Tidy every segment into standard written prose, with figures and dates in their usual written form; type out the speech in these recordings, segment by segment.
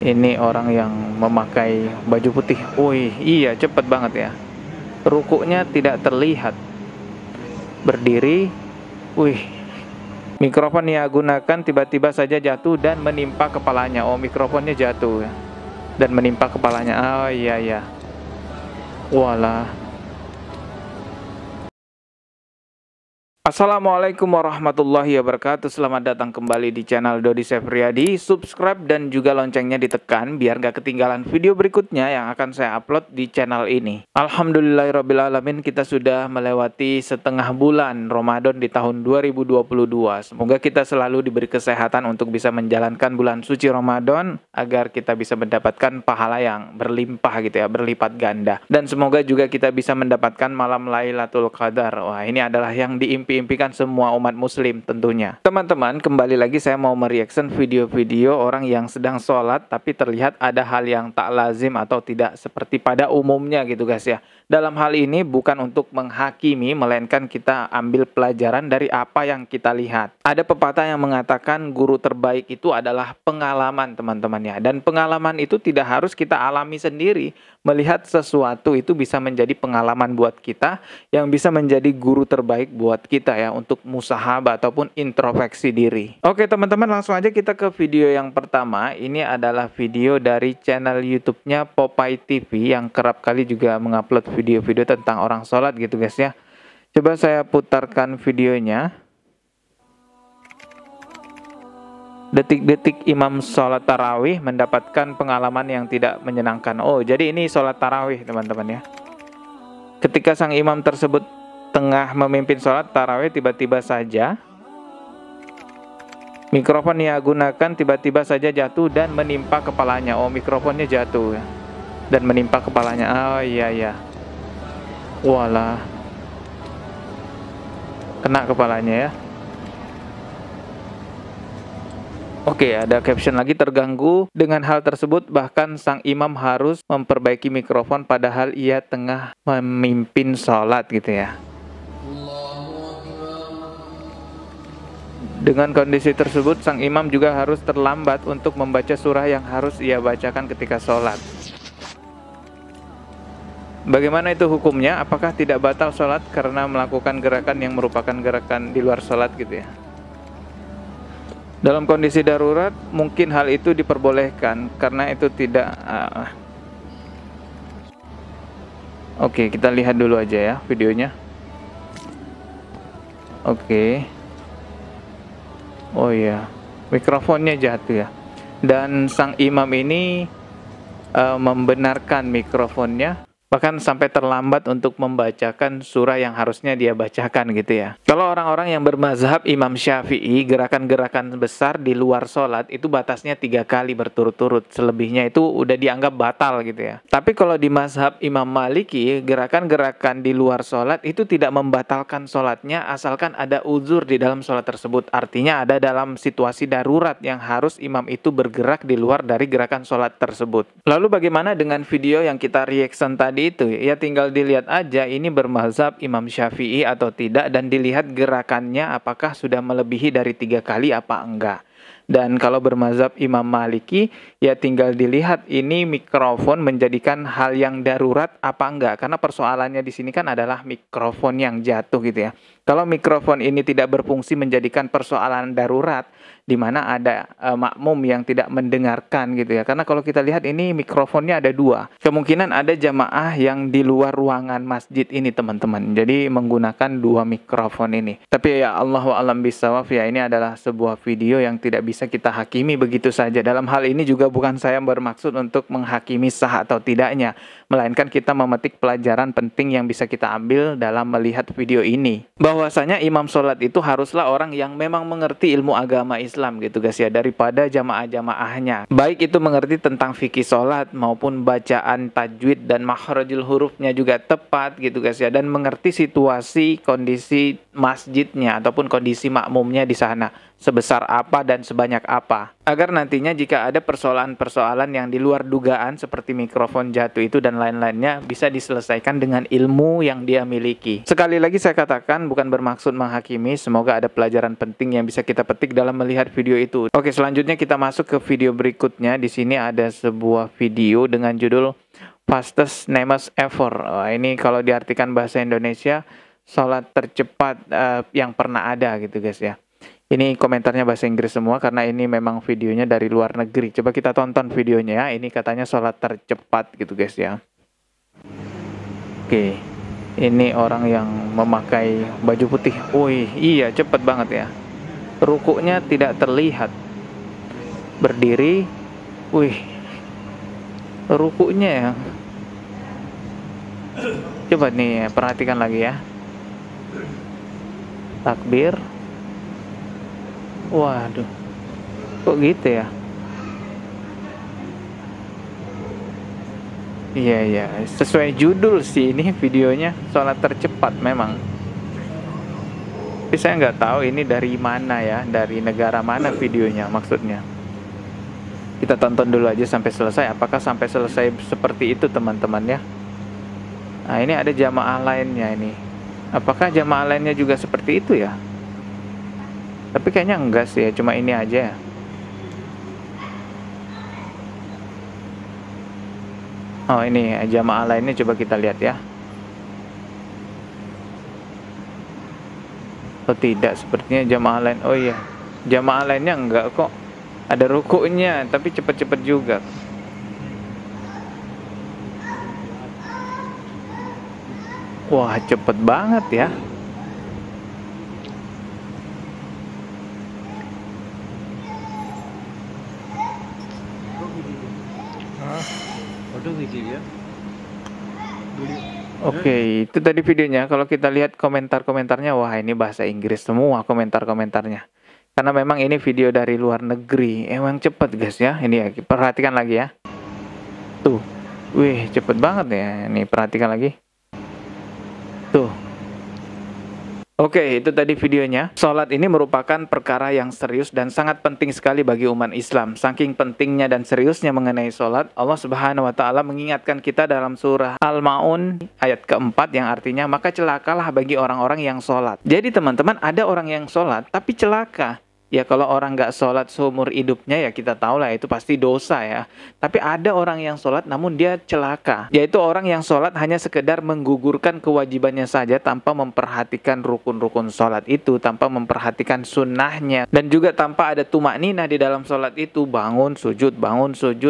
Ini orang yang memakai baju putih. Wih, iya cepet banget ya. Rukuknya tidak terlihat. Berdiri. Wih. Mikrofon ia gunakan tiba-tiba saja jatuh dan menimpa kepalanya. Oh, mikrofonnya jatuh ya. Dan menimpa kepalanya. Oh iya ya. Walah. Assalamualaikum warahmatullahi wabarakatuh. Selamat datang kembali di channel Dodi Sefriadi. Subscribe dan juga loncengnya ditekan biar gak ketinggalan video berikutnya yang akan saya upload di channel ini. Alhamdulillahirrabbilalamin, kita sudah melewati setengah bulan Ramadan di tahun 2022. Semoga kita selalu diberi kesehatan untuk bisa menjalankan bulan suci Ramadan agar kita bisa mendapatkan pahala yang berlimpah gitu ya, berlipat ganda. Dan semoga juga kita bisa mendapatkan malam Lailatul Qadar. Wah, ini adalah yang diimpikan semua umat muslim tentunya. Teman-teman, kembali lagi saya mau mereaction video-video orang yang sedang sholat tapi terlihat ada hal yang tak lazim atau tidak seperti pada umumnya gitu guys ya. Dalam hal ini bukan untuk menghakimi, melainkan kita ambil pelajaran dari apa yang kita lihat. Ada pepatah yang mengatakan guru terbaik itu adalah pengalaman teman-teman ya. Dan pengalaman itu tidak harus kita alami sendiri. Melihat sesuatu itu bisa menjadi pengalaman buat kita yang bisa menjadi guru terbaik buat kita ya untuk musahabah ataupun introspeksi diri. Oke teman-teman, langsung aja kita ke video yang pertama. Ini adalah video dari channel YouTube-nya Popeye TV yang kerap kali juga mengupload video-video tentang orang sholat gitu guys ya. Coba saya putarkan videonya. Detik-detik imam sholat tarawih mendapatkan pengalaman yang tidak menyenangkan. Oh, jadi ini sholat tarawih teman-teman ya. Ketika sang imam tersebut tengah memimpin sholat tarawih, tiba-tiba saja mikrofon ia gunakan tiba-tiba saja jatuh dan menimpa kepalanya. Oh, mikrofonnya jatuh ya. Dan menimpa kepalanya. Oh iya ya. Walah. Kena kepalanya ya. Oke, ada caption lagi, terganggu dengan hal tersebut, bahkan sang imam harus memperbaiki mikrofon padahal ia tengah memimpin sholat gitu ya. Dengan kondisi tersebut, sang imam juga harus terlambat untuk membaca surah yang harus ia bacakan ketika sholat. Bagaimana itu hukumnya? Apakah tidak batal sholat karena melakukan gerakan yang merupakan gerakan di luar sholat gitu ya? Dalam kondisi darurat, mungkin hal itu diperbolehkan karena itu tidak... Oke, kita lihat dulu aja ya videonya. Oke. Oh iya, mikrofonnya jatuh ya. Dan sang imam ini membenarkan mikrofonnya, bahkan sampai terlambat untuk membacakan surah yang harusnya dia bacakan gitu ya. Kalau orang-orang yang bermazhab Imam Syafi'i, gerakan-gerakan besar di luar sholat itu batasnya 3 kali berturut-turut. Selebihnya itu udah dianggap batal gitu ya. Tapi kalau di mazhab Imam Maliki, gerakan-gerakan di luar sholat itu tidak membatalkan sholatnya asalkan ada uzur di dalam sholat tersebut. Artinya ada dalam situasi darurat yang harus imam itu bergerak di luar dari gerakan sholat tersebut. Lalu bagaimana dengan video yang kita reaction tadi itu? Ya tinggal dilihat aja ini bermazhab Imam Syafi'i atau tidak, dan dilihat gerakannya apakah sudah melebihi dari 3 kali apa enggak. Dan kalau bermazhab Imam Maliki, ya tinggal dilihat ini mikrofon menjadikan hal yang darurat apa enggak. Karena persoalannya di sini kan adalah mikrofon yang jatuh gitu ya. Kalau mikrofon ini tidak berfungsi menjadikan persoalan darurat, di mana ada makmum yang tidak mendengarkan gitu ya. Karena kalau kita lihat ini mikrofonnya ada 2. Kemungkinan ada jamaah yang di luar ruangan masjid ini teman-teman. Jadi menggunakan 2 mikrofon ini. Tapi ya Allahu a'lam bishawab ya, ini adalah sebuah video yang tidak bisa kita hakimi begitu saja. Dalam hal ini juga bukan saya bermaksud untuk menghakimi sah atau tidaknya, melainkan kita memetik pelajaran penting yang bisa kita ambil dalam melihat video ini. Bahwasanya imam sholat itu haruslah orang yang memang mengerti ilmu agama Islam gitu guys ya, daripada jamaah-jamaahnya. Baik itu mengerti tentang fikih sholat maupun bacaan tajwid dan makhrajul hurufnya juga tepat gitu guys ya, dan mengerti situasi kondisi masjidnya ataupun kondisi makmumnya di sana. sebesar apa dan sebanyak apa. Agar nantinya jika ada persoalan-persoalan yang di luar dugaan seperti mikrofon jatuh itu dan lain-lainnya bisa diselesaikan dengan ilmu yang dia miliki. Sekali lagi saya katakan bukan bermaksud menghakimi, semoga ada pelajaran penting yang bisa kita petik dalam melihat video itu. Oke, selanjutnya kita masuk ke video berikutnya. Di sini ada sebuah video dengan judul Fastest Namaz Ever. Ini kalau diartikan bahasa Indonesia, sholat tercepat yang pernah ada gitu guys ya. Ini komentarnya bahasa Inggris semua karena ini memang videonya dari luar negeri. Coba kita tonton videonya ya. Ini katanya sholat tercepat gitu guys ya. Oke, ini orang yang memakai baju putih. Wih, iya cepet banget ya. Rukuknya tidak terlihat. Berdiri, wih, rukuknya ya. Coba nih perhatikan lagi ya. Takbir. Waduh, kok gitu ya? Iya, sesuai judul sih ini videonya, sholat tercepat memang. Tapi saya nggak tahu ini dari mana ya, dari negara mana videonya maksudnya. Kita tonton dulu aja sampai selesai, apakah sampai selesai seperti itu teman-teman ya. Nah ini ada jamaah lainnya ini. Apakah jamaah lainnya juga seperti itu ya? Tapi kayaknya enggak sih ya, cuma ini aja ya. Oh ini jamaah lainnya coba kita lihat ya. Oh tidak, sepertinya jamaah lain. Oh iya, jamaah lainnya enggak kok. Ada rukuknya, tapi cepet-cepet juga. Wah cepet banget ya. Oke, itu tadi videonya. Kalau kita lihat komentar-komentarnya, wah ini bahasa Inggris semua komentar-komentarnya. Karena memang ini video dari luar negeri. Emang cepet guys ya. Ini ya, perhatikan lagi ya. Tuh, wih cepet banget ya. Ini perhatikan lagi. Tuh. Oke, itu tadi videonya. Sholat ini merupakan perkara yang serius dan sangat penting sekali bagi umat Islam. Saking pentingnya dan seriusnya mengenai sholat, Allah Subhanahu wa Ta'ala mengingatkan kita dalam surah Al-Ma'un ayat keempat yang artinya, maka celakalah bagi orang-orang yang sholat. Jadi teman-teman, ada orang yang sholat tapi celaka. Ya kalau orang nggak sholat seumur hidupnya ya kita tahu lah itu pasti dosa ya. Tapi ada orang yang sholat namun dia celaka. Yaitu orang yang sholat hanya sekedar menggugurkan kewajibannya saja tanpa memperhatikan rukun-rukun sholat itu, tanpa memperhatikan sunnahnya. Dan juga tanpa ada tumakninah di dalam sholat itu, bangun sujud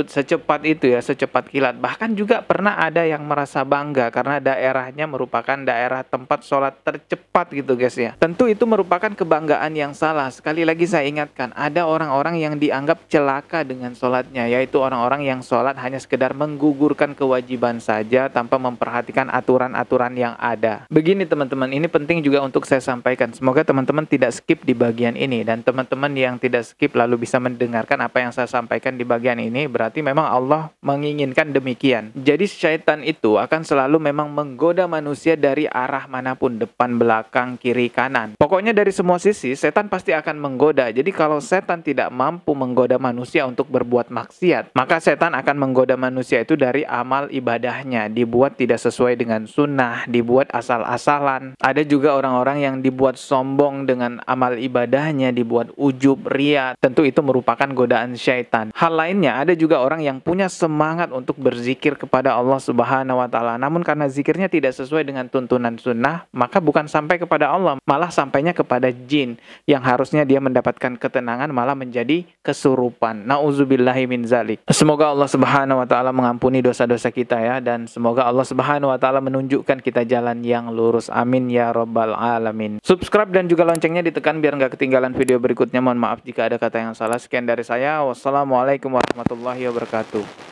secepat itu ya, secepat kilat. Bahkan juga pernah ada yang merasa bangga karena daerahnya merupakan daerah tempat sholat tercepat gitu guys ya. Tentu itu merupakan kebanggaan yang salah. Sekali lagi saya ingatkan, ada orang-orang yang dianggap celaka dengan sholatnya, yaitu orang-orang yang sholat hanya sekedar menggugurkan kewajiban saja tanpa memperhatikan aturan-aturan yang ada. Begini teman-teman, ini penting juga untuk saya sampaikan. Semoga teman-teman tidak skip di bagian ini, dan teman-teman yang tidak skip lalu bisa mendengarkan apa yang saya sampaikan di bagian ini, berarti memang Allah menginginkan demikian. Jadi syaitan itu akan selalu memang menggoda manusia dari arah manapun, depan, belakang, kiri, kanan. Pokoknya dari semua sisi, setan pasti akan menggoda. Jadi kalau setan tidak mampu menggoda manusia untuk berbuat maksiat, maka setan akan menggoda manusia itu dari amal ibadahnya, dibuat tidak sesuai dengan sunnah, dibuat asal-asalan. Ada juga orang-orang yang dibuat sombong dengan amal ibadahnya, dibuat ujub, ria. Tentu itu merupakan godaan syaitan. Hal lainnya, ada juga orang yang punya semangat untuk berzikir kepada Allah Subhanahu wa Ta'ala, namun karena zikirnya tidak sesuai dengan tuntunan sunnah, maka bukan sampai kepada Allah, malah sampainya kepada jin yang harusnya dia mendapatkan ketenangan malah menjadi kesurupan. Nauzubillahi min zalik. Semoga Allah Subhanahu wa Ta'ala mengampuni dosa-dosa kita ya, dan semoga Allah Subhanahu wa Ta'ala menunjukkan kita jalan yang lurus. Amin ya rabbal alamin. Subscribe dan juga loncengnya ditekan biar nggak ketinggalan video berikutnya. Mohon maaf jika ada kata yang salah. Sekian dari saya. Wassalamualaikum warahmatullahi wabarakatuh.